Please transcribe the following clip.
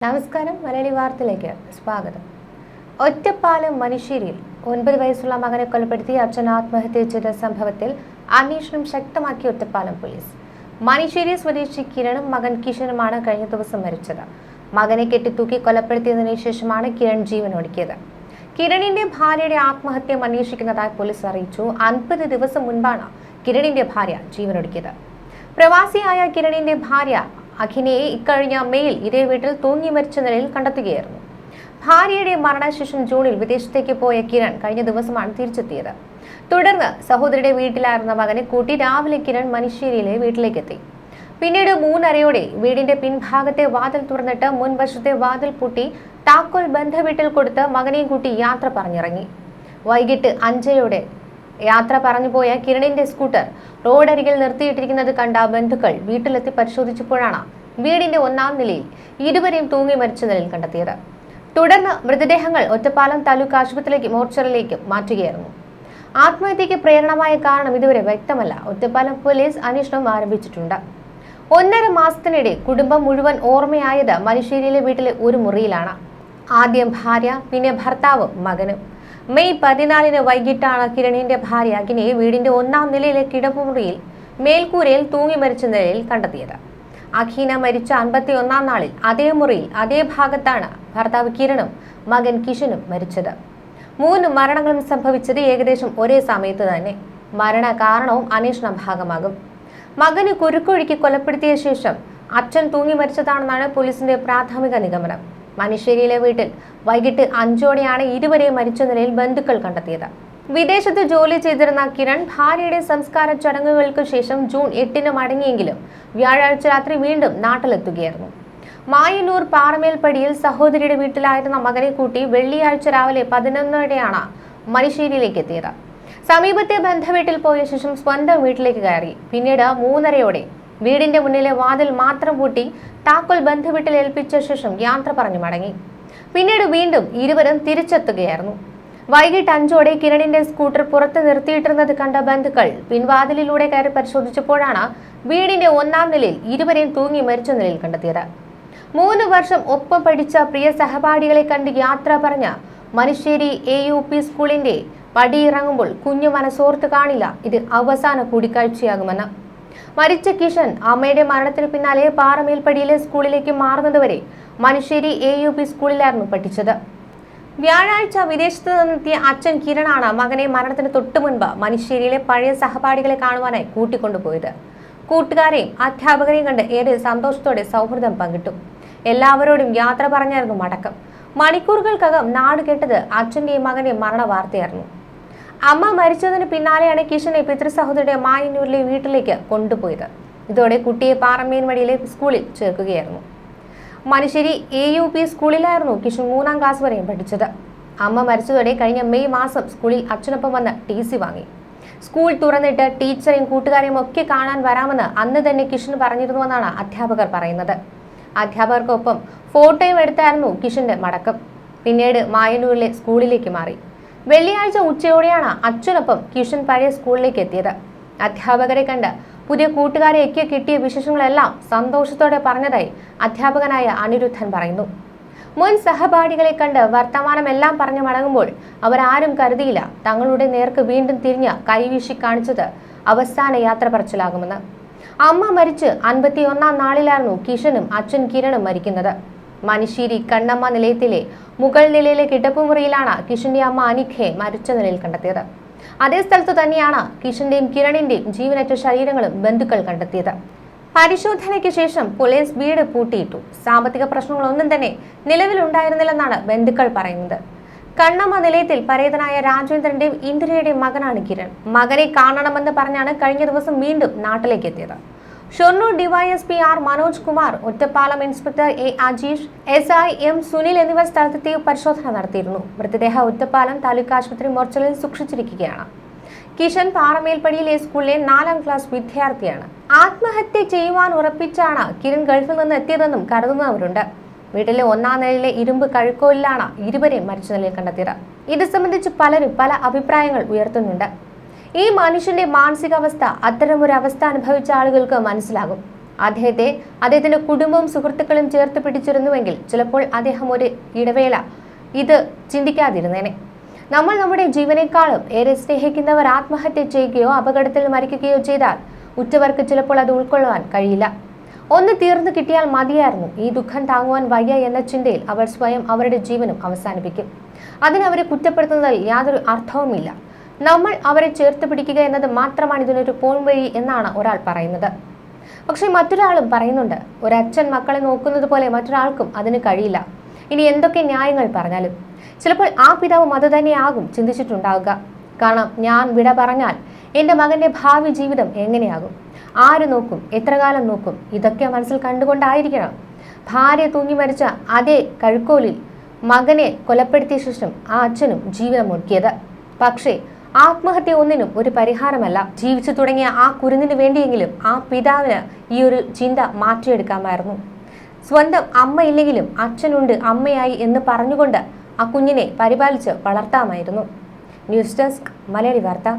നമസ്കാരം. മലയാളി വാർത്തയിലേക്ക് സ്വാഗതം. ഒറ്റപ്പാലം മനുഷ്യരിയിൽ 9 വയസ്സുള്ള മകനെ കൊലപ്പെടുത്തി അച്ഛൻ ആത്മഹത്യ ചെയ്ത സംഭവത്തിൽ അന്വേഷണം ശക്തമാക്കി ഒറ്റപ്പാലം പോലീസ്. മനുഷ്യരി സ്വദേശി കിരണും മകൻ കിഷനുമാണ് കഴിഞ്ഞ ദിവസം മരിച്ചത്. മകനെ കെട്ടിത്തൂക്കി കൊലപ്പെടുത്തിയതിനു ശേഷമാണ് കിരൺ ജീവനൊടുക്കിയത്. കിരണിന്റെ ഭാര്യയുടെ ആത്മഹത്യ അന്വേഷിക്കുന്നതായി പോലീസ് അറിയിച്ചു. 50 ദിവസം മുൻപാണ് കിരണിന്റെ ഭാര്യ ജീവനൊടുക്കിയത്. പ്രവാസിയായ കിരണിന്റെ ഭാര്യ അഖിനയെ ഇക്കഴിഞ്ഞ മെയിൽ ഇതേ വീട്ടിൽ തൂങ്ങി മരിച്ച നിലയിൽ കണ്ടെത്തുകയായിരുന്നു. ഭാര്യയുടെ മരണശേഷം ജൂണിൽ വിദേശത്തേക്ക് പോയ കിരൺ കഴിഞ്ഞ ദിവസമാണ് തിരിച്ചെത്തിയത്. തുടർന്ന് സഹോദരിയുടെ വീട്ടിലായിരുന്ന മകനെ കൂട്ടി രാവിലെ കിരൺ മനുഷ്യരിയിലെ വീട്ടിലേക്കെത്തി. പിന്നീട് 3:30 വീടിന്റെ പിൻഭാഗത്തെ വാതിൽ തുറന്നിട്ട് മുൻവശത്തെ വാതിൽ പൂട്ടി താക്കോൽ ബന്ധുവീട്ടിൽ കൊടുത്ത് മകനെയും കൂട്ടി യാത്ര പറഞ്ഞിറങ്ങി. വൈകിട്ട് 5:00 യാത്ര പറഞ്ഞുപോയ കിരണിന്റെ സ്കൂട്ടർ റോഡരികിൽ നിർത്തിയിട്ടിരിക്കുന്നത് കണ്ട ബന്ധുക്കൾ വീട്ടിലെത്തി പരിശോധിച്ചപ്പോഴാണ് വീടിന്റെ 1-ാം നിലയിൽ ഇരുവരെയും തൂങ്ങി മരിച്ച നിലയിൽ കണ്ടെത്തിയത്. തുടർന്ന് മൃതദേഹങ്ങൾ ഒറ്റപ്പാലം താലൂക്ക് ആശുപത്രിയിലേക്ക് മോർച്ചറിയിലേക്ക് മാറ്റുകയായിരുന്നു. ആത്മഹത്യക്ക് പ്രേരണമായ കാരണം ഇതുവരെ വ്യക്തമല്ല. ഒറ്റപ്പാലം പോലീസ് അന്വേഷണം ആരംഭിച്ചിട്ടുണ്ട്. 1.5 മാസത്തിനിടെ കുടുംബം മുഴുവൻ ഓർമ്മയായത് മനുഷ്യരിയിലെ വീട്ടിലെ ഒരു മുറിയിലാണ്. ആദ്യം ഭാര്യ, പിന്നെ ഭർത്താവും മകനും. മെയ് 14 വൈകിട്ടാണ് കിരണിന്റെ ഭാര്യ അഖിനയെ വീടിന്റെ 1-ാം നിലയിലെ കിടപ്പുമുറിയിൽ മേൽക്കൂരയിൽ തൂങ്ങി മരിച്ച നിലയിൽ കണ്ടെത്തിയത്. അഖീന മരിച്ച 51-ാം നാളിൽ അതേ മുറിയിൽ അതേ ഭാഗത്താണ് ഭർത്താവ് കിരണും മകൻ കിഷനും മരിച്ചത്. 3 മരണങ്ങളും സംഭവിച്ചത് ഏകദേശം ഒരേ സമയത്ത് തന്നെ. മരണ കാരണവും അന്വേഷണ ഭാഗമാകും. മകന് കുരുക്കൊഴുക്കി കൊലപ്പെടുത്തിയ ശേഷം അച്ഛൻ തൂങ്ങി മരിച്ചതാണെന്നാണ് പോലീസിന്റെ പ്രാഥമിക നിഗമനം. മനുഷ്യരിയിലെ വീട്ടിൽ വൈകിട്ട് 5:00 ഇരുവരെയും മരിച്ച നിലയിൽ ബന്ധുക്കൾ കണ്ടെത്തിയത്. വിദേശത്ത് ജോലി ചെയ്തിരുന്ന കിരൺ ഭാര്യയുടെ സംസ്കാര ചടങ്ങുകൾക്ക് ശേഷം ജൂൺ 8 മടങ്ങിയെങ്കിലും വ്യാഴാഴ്ച രാത്രി വീണ്ടും നാട്ടിലെത്തുകയായിരുന്നു. മായന്നൂർ പാറമേൽപ്പടിയിൽ സഹോദരിയുടെ വീട്ടിലായിരുന്ന മകനെ കൂട്ടി വെള്ളിയാഴ്ച രാവിലെ 11:00 മനുഷ്യരിയിലേക്ക് എത്തിയത്. സമീപത്തെ ബന്ധുവീട്ടിൽ പോയ ശേഷം സ്വന്തം വീട്ടിലേക്ക് കയറി. പിന്നീട് 3:30 വീടിന്റെ മുന്നിലെ വാതിൽ മാത്രം പൂട്ടി താക്കോൽ ബന്ധുവീട്ടിൽ ഏൽപ്പിച്ച ശേഷം യാത്ര പറഞ്ഞു മടങ്ങി. പിന്നീട് വീണ്ടും ഇരുവരും തിരിച്ചെത്തുകയായിരുന്നു. വൈകിട്ട് 5:00 കിരണിന്റെ സ്കൂട്ടർ പുറത്ത് നിർത്തിയിട്ടിരുന്നത് കണ്ട ബന്ധുക്കൾ പിൻവാതിലിലൂടെ കയറി പരിശോധിച്ചപ്പോഴാണ് വീടിന്റെ 1-ാം നിലയിൽ ഇരുവരെയും തൂങ്ങി മരിച്ച നിലയിൽ കണ്ടെത്തിയത്. 3 വർഷം ഒപ്പം പഠിച്ച പ്രിയ സഹപാഠികളെ കണ്ട് യാത്ര പറഞ്ഞ മനുഷ്യരി AUP സ്കൂളിന്റെ പടിയിറങ്ങുമ്പോൾ കുഞ്ഞു മനസ്സോർത്ത് കാണില്ല ഇത് അവസാന കൂടിക്കാഴ്ചയാകുമെന്ന്. മരിച്ച കിഷൻ അമ്മയുടെ മരണത്തിന് പിന്നാലെ പാറമേൽപ്പടിയിലെ സ്കൂളിലേക്ക് മാറുന്നതുവരെ മനുഷ്യരി AUP സ്കൂളിലായിരുന്നു പഠിച്ചത്. വ്യാഴാഴ്ച വിദേശത്ത് നിന്നെത്തിയ അച്ഛൻ കിരണാണ് മകനെ മരണത്തിന് തൊട്ടു മുൻപ് മനുഷ്യരിയിലെ പഴയ സഹപാഠികളെ കാണുവാനായി കൂട്ടിക്കൊണ്ടുപോയത്. കൂട്ടുകാരെയും അധ്യാപകരെയും കണ്ട് ഏറെ സന്തോഷത്തോടെ സൗഹൃദം പങ്കിട്ടു. എല്ലാവരോടും യാത്ര പറഞ്ഞായിരുന്നു മടക്കം. മണിക്കൂറുകൾക്കകം നാട് കേട്ടത് അച്ഛന്റെയും മകന്റെയും മരണ വാർത്തയായിരുന്നു. അമ്മ മരിച്ചതിന് പിന്നാലെയാണ് കിഷനെ പിതൃസഹോദരിയുടെ മായന്നൂരിലെ വീട്ടിലേക്ക് കൊണ്ടുപോയത്. ഇതോടെ കുട്ടിയെ പാറമേൻവടിയിലെ സ്കൂളിൽ ചേർക്കുകയായിരുന്നു. മനുഷ്യരി AUP സ്കൂളിലായിരുന്നു കിഷൻ 3-ാം ക്ലാസ് വരെയും പഠിച്ചത്. അമ്മ മരിച്ചതോടെ കഴിഞ്ഞ മെയ് മാസം സ്കൂളിൽ അച്ഛനൊപ്പം വന്ന് TC വാങ്ങി. സ്കൂൾ തുറന്നിട്ട് ടീച്ചറെയും കൂട്ടുകാരെയും ഒക്കെ കാണാൻ വരാമെന്ന് അന്ന് തന്നെ കിഷൻ പറഞ്ഞിരുന്നുവെന്നാണ് അധ്യാപകർ പറയുന്നത്. അധ്യാപകർക്കൊപ്പം ഫോട്ടോയും എടുത്തായിരുന്നു കിഷന്റെ മടക്കം. പിന്നീട് മായന്നൂരിലെ സ്കൂളിലേക്ക് മാറി. വെള്ളിയാഴ്ച ഉച്ചയോടെയാണ് അച്ഛനൊപ്പം കിഷൻ പഴയ സ്കൂളിലേക്ക് എത്തിയത്. അധ്യാപകരെ കണ്ട് പുതിയ കൂട്ടുകാരെയൊക്കെ കിട്ടിയ വിശേഷങ്ങളെല്ലാം സന്തോഷത്തോടെ പറഞ്ഞതായി അധ്യാപകനായ അനിരുദ്ധൻ പറയുന്നു. മുൻ സഹപാഠികളെ കണ്ട് വർത്തമാനമെല്ലാം പറഞ്ഞു മടങ്ങുമ്പോൾ അവരാരും കരുതിയില്ല തങ്ങളുടെ നേർക്ക് വീണ്ടും തിരിഞ്ഞ് കൈവീശി കാണിച്ചത് അവസാന യാത്ര പറച്ചിലാകുമെന്ന്. അമ്മ മരിച്ച് 51-ാം നാളിലായിരുന്നു കിഷനും അച്ഛൻ കിരണും മരിക്കുന്നത്. മനുഷ്യരി കണ്ണമ്മ നിലയത്തിലെ മുകൾ നിലയിലെ കിടപ്പുമുറിയിലാണ് കിഷന്റെ അമ്മ അനിഖയെ മരിച്ച നിലയിൽ കണ്ടെത്തിയത്. അതേ സ്ഥലത്തു തന്നെയാണ് കിഷന്റെയും കിരണിന്റെയും ജീവനറ്റ ശരീരങ്ങളും ബന്ധുക്കൾ കണ്ടെത്തിയത്. പരിശോധനയ്ക്ക് ശേഷം പോലീസ് വീട് പൂട്ടിയിട്ടു. സാമ്പത്തിക പ്രശ്നങ്ങളൊന്നും തന്നെ നിലവിലുണ്ടായിരുന്നില്ലെന്നാണ് ബന്ധുക്കൾ പറയുന്നത്. കണ്ണമ്മ നിലയത്തിൽ പരേതനായ രാജേന്ദ്രന്റെയും ഇന്ദിരയുടെയും മകനാണ് കിരൺ. മകനെ കാണണമെന്ന് പറഞ്ഞാണ് കഴിഞ്ഞ ദിവസം വീണ്ടും നാട്ടിലേക്ക് എത്തിയത്. Shoranur DYSP R Manoj Kumar, Ottapalam inspector A Ajeesh, SI M Sunil എന്നിവർ സ്ഥലത്തെത്തി പരിശോധന നടത്തിയിരുന്നു. മൃതദേഹം ഒറ്റപ്പാലം താലൂക്ക് ആശുപത്രി മോർച്ചറിയിൽ സൂക്ഷിച്ചിരിക്കുകയാണ്. കിഷൻ പാറമേൽപ്പടിയിലെ സ്കൂളിലെ 4-ാം ക്ലാസ് വിദ്യാർത്ഥിയാണ്. ആത്മഹത്യ ചെയ്യുവാൻ ഉറപ്പിച്ചാണ് കിരൺ ഗൾഫിൽ നിന്ന് എത്തിയതെന്നും കരുതുന്നവരുണ്ട്. വീട്ടിലെ 1-ാം നിലയിലെ ഇരുമ്പ് കഴുക്കോലിലാണ് ഇരുവരെയും മരിച്ച നിലയിൽ കണ്ടെത്തിയത്. ഇത് സംബന്ധിച്ച് പലരും പല അഭിപ്രായങ്ങൾ ഉയർത്തുന്നുണ്ട്. ഈ മനുഷ്യന്റെ മാനസികാവസ്ഥ അത്തരമൊരു അവസ്ഥ അനുഭവിച്ച ആളുകൾക്ക് മനസ്സിലാകും. അദ്ദേഹത്തിന്റെ കുടുംബവും സുഹൃത്തുക്കളും ചേർത്ത് പിടിച്ചിരുന്നുവെങ്കിൽ ചിലപ്പോൾ അദ്ദേഹം ഒരു ഇടവേള ഇത് ചിന്തിക്കാതിരുന്നേനെ. നമ്മൾ നമ്മുടെ ജീവനേക്കാളും ഏറെ സ്നേഹിക്കുന്നവർ ആത്മഹത്യ ചെയ്യുകയോ അപകടത്തിൽ മരിക്കുകയോ ചെയ്താൽ ഉറ്റവർക്ക് ചിലപ്പോൾ അത് ഉൾക്കൊള്ളുവാൻ കഴിയില്ല. ഒന്ന് തീർന്നു കിട്ടിയാൽ മതിയായിരുന്നു, ഈ ദുഃഖം താങ്ങുവാൻ വയ്യ എന്ന ചിന്തയിൽ അവർ സ്വയം അവരുടെ ജീവനും അവസാനിപ്പിക്കും. അതിനവരെ കുറ്റപ്പെടുത്തുന്നതിൽ യാതൊരു അർത്ഥവുമില്ല. നമ്മൾ അവരെ ചേർത്ത് പിടിക്കുക എന്നത് മാത്രമാണ് ഇതിനൊരു പോംവഴി എന്നാണ് ഒരാൾ പറയുന്നത്. പക്ഷെ മറ്റൊരാളും പറയുന്നുണ്ട്, ഒരച്ഛൻ മക്കളെ നോക്കുന്നത് പോലെ മറ്റൊരാൾക്കും അതിന് കഴിയില്ല. ഇനി എന്തൊക്കെ ന്യായങ്ങൾ പറഞ്ഞാലും ചിലപ്പോൾ ആ പിതാവും അത് തന്നെയാകും ചിന്തിച്ചിട്ടുണ്ടാവുക. കാരണം ഞാൻ വിട പറഞ്ഞാൽ എൻ്റെ മകൻ്റെ ഭാവി ജീവിതം എങ്ങനെയാകും, ആര് നോക്കും, എത്ര കാലം നോക്കും, ഇതൊക്കെ മനസ്സിൽ കണ്ടുകൊണ്ടായിരിക്കണം ഭാര്യ തൂങ്ങി മരിച്ച അതേ കഴുക്കോലിൽ മകനെ കൊലപ്പെടുത്തിയ ശേഷം ആ അച്ഛനും ജീവിതം ഒടുക്കിയത്. പക്ഷേ ആത്മഹത്യ ഒന്നിനും ഒരു പരിഹാരമല്ല. ജീവിച്ചു തുടങ്ങിയ ആ കുരുന്നിന് വേണ്ടിയെങ്കിലും ആ പിതാവിന് ഈ ഒരു ചിന്ത മാറ്റിയെടുക്കാമായിരുന്നു. സ്വന്തം അമ്മയില്ലെങ്കിലും അച്ഛനുണ്ട് അമ്മയായി എന്ന് പറഞ്ഞുകൊണ്ട് ആ കുഞ്ഞിനെ പരിപാലിച്ച് വളർത്താമായിരുന്നു. ന്യൂസ് ഡെസ്ക് മലയാളി വാർത്ത.